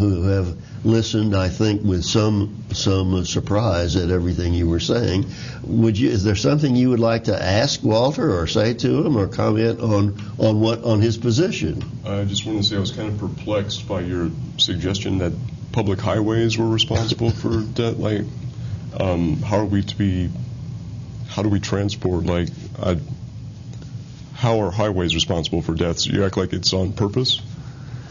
who have listened, I think, with some surprise at everything you were saying. Is there something you would like to ask Walter or say to him or comment on his position? I just want to say I was kind of perplexed by your suggestion that public highways were responsible for debt. Like, how do we transport? Like, how are highways responsible for deaths? You act like it's on purpose.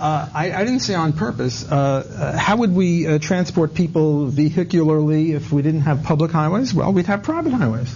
I didn't say on purpose. How would we transport people vehicularly if we didn't have public highways? Well, we'd have private highways.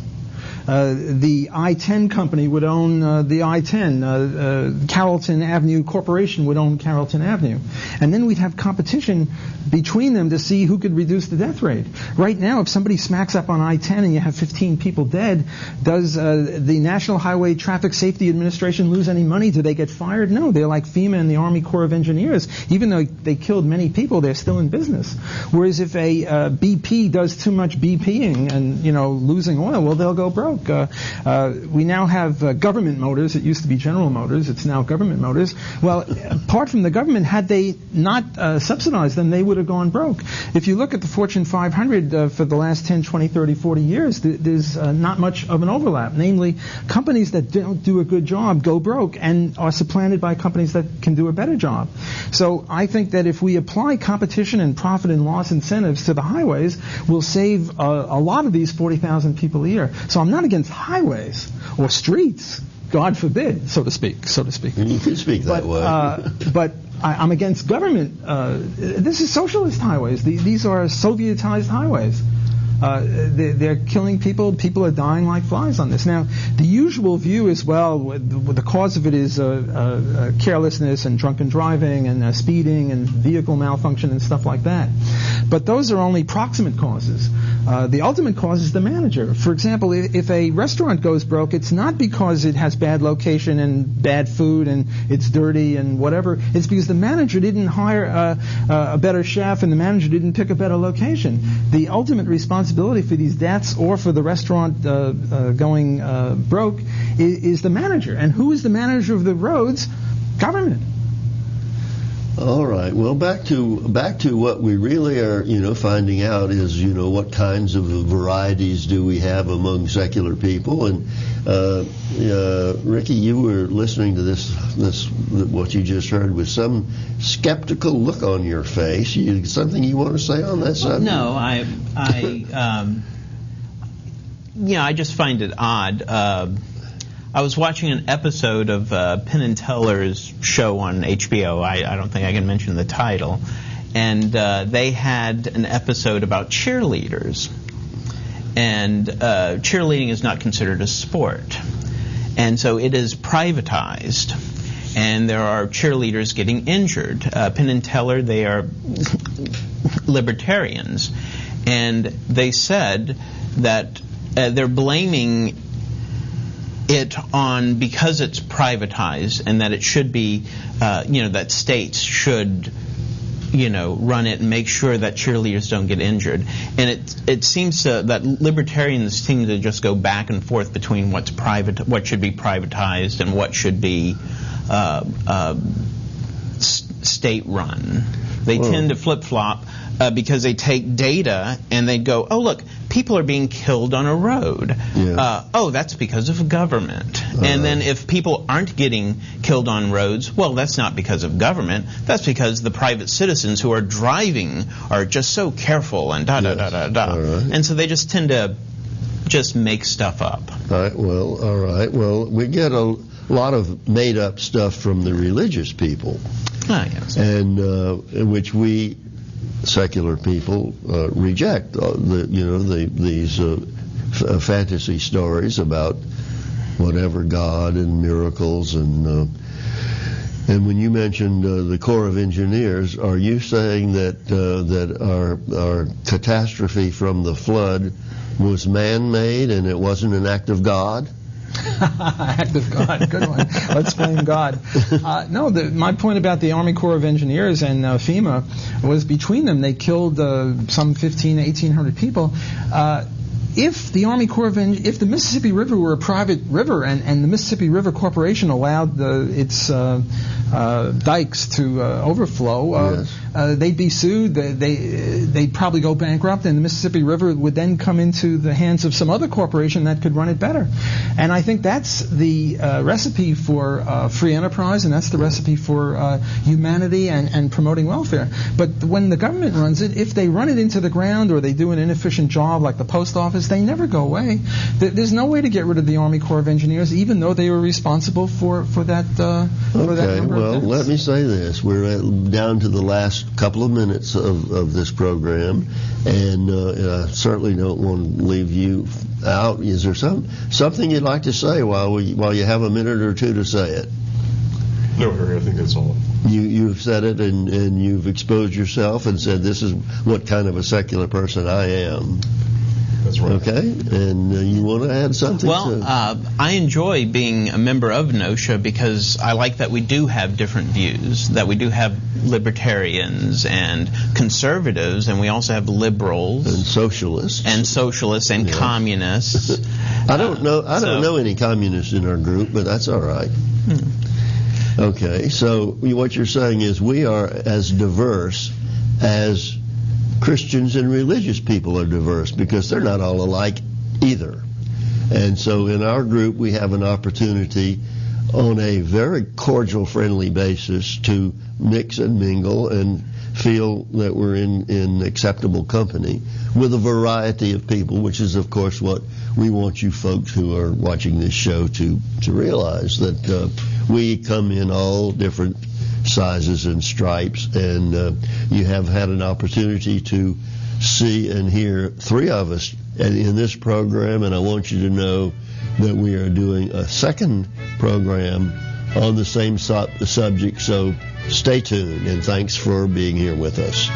The I-10 company would own the I-10. Carrollton Avenue Corporation would own Carrollton Avenue. And then we'd have competition between them to see who could reduce the death rate. Right now, if somebody smacks up on I-10 and you have 15 people dead, does the National Highway Traffic Safety Administration lose any money? Do they get fired? No. They're like FEMA and the Army Corps of Engineers. Even though they killed many people, they're still in business. Whereas if a BP does too much BPing and, losing oil, well, they'll go broke. We now have government motors. It used to be General Motors. It's now government motors. Well, apart from the government, had they not subsidized them, they would have gone broke. If you look at the Fortune 500 for the last 10, 20, 30, 40 years, there's not much of an overlap. Namely, companies that don't do a good job go broke and are supplanted by companies that can do a better job. So I think that if we apply competition and profit and loss incentives to the highways, we'll save a lot of these 40,000 people a year. So I'm not against highways or streets, God forbid, so to speak. You can speak that way. But I'm against government. This is socialist highways. These are Sovietized highways. They're killing people. People are dying like flies on this. Now, the usual view is, well, the cause of it is carelessness and drunken driving and speeding and vehicle malfunction and stuff like that. But those are only proximate causes. The ultimate cause is the manager. For example, if a restaurant goes broke, it's not because it has bad location and bad food and it's dirty and whatever. It's because the manager didn't hire a better chef and the manager didn't pick a better location. The ultimate responsibility for these deaths or for the restaurant going broke is the manager. And who is the manager of the roads? Government. All right. Well, back to what we really are, finding out is, what kinds of varieties do we have among secular people? And Ricky, you were listening to this what you just heard with some skeptical look on your face. Something you want to say on that subject? No, I just find it odd. I was watching an episode of Penn and Teller's show on HBO. I don't think I can mention the title. And they had an episode about cheerleaders. And cheerleading is not considered a sport. And so it is privatized. And there are cheerleaders getting injured. Penn and Teller, they are libertarians. And they said that they're blaming it on because it's privatized and that it should be, that states should, run it and make sure that cheerleaders don't get injured. And it seems that libertarians seem to just go back and forth between what should be privatized and what should be state-run. They tend to flip-flop because they take data and they go, oh, look, people are being killed on a road. Yeah. That's because of government. And then if people aren't getting killed on roads, well, that's not because of government. That's because the private citizens who are driving are just so careful and da-da-da-da-da. Right. And so they just tend to just make stuff up. All right. Well, we get a lot of made-up stuff from the religious people. Yes. And which we secular people reject these fantasy stories about whatever God and miracles and when you mentioned the Corps of Engineers, are you saying that our catastrophe from the flood was man-made and it wasn't an act of God? Act of God, good one. Let's blame God. No, my point about the Army Corps of Engineers and FEMA was between them they killed some 1,500, 1,800 people. if the Army Corps of if the Mississippi River were a private river and the Mississippi River Corporation allowed its dikes to overflow, they'd be sued. They'd probably go bankrupt, and the Mississippi River would then come into the hands of some other corporation that could run it better. And I think that's the recipe for free enterprise, and that's the recipe for humanity and promoting welfare. But when the government runs it, if they run it into the ground or they do an inefficient job like the post office, they never go away. There's no way to get rid of the Army Corps of Engineers, even though they were responsible for that for that number well, of deaths. let me say this. We're down to the last couple of minutes of this program, and I certainly don't want to leave you out. Is there something you'd like to say while you have a minute or two to say it? No, Harry, I think that's all. You've said it, and you've exposed yourself and said this is what kind of a secular person I am. That's right. Okay, and you want to add something? Well, I enjoy being a member of NOSHA because I like that we do have different views, that we do have libertarians and conservatives, and we also have liberals and socialists and communists. I don't know any communists in our group, but that's all right. Okay, so what you're saying is we are as diverse as Christians and religious people are diverse, because they're not all alike either. And so in our group we have an opportunity on a very cordial, friendly basis to mix and mingle and feel that we're in acceptable company with a variety of people, which is of course what we want you folks who are watching this show to realize, that we come in all different sizes and stripes, and you have had an opportunity to see and hear three of us in this program, and I want you to know that we are doing a second program on the same subject, so stay tuned, and thanks for being here with us.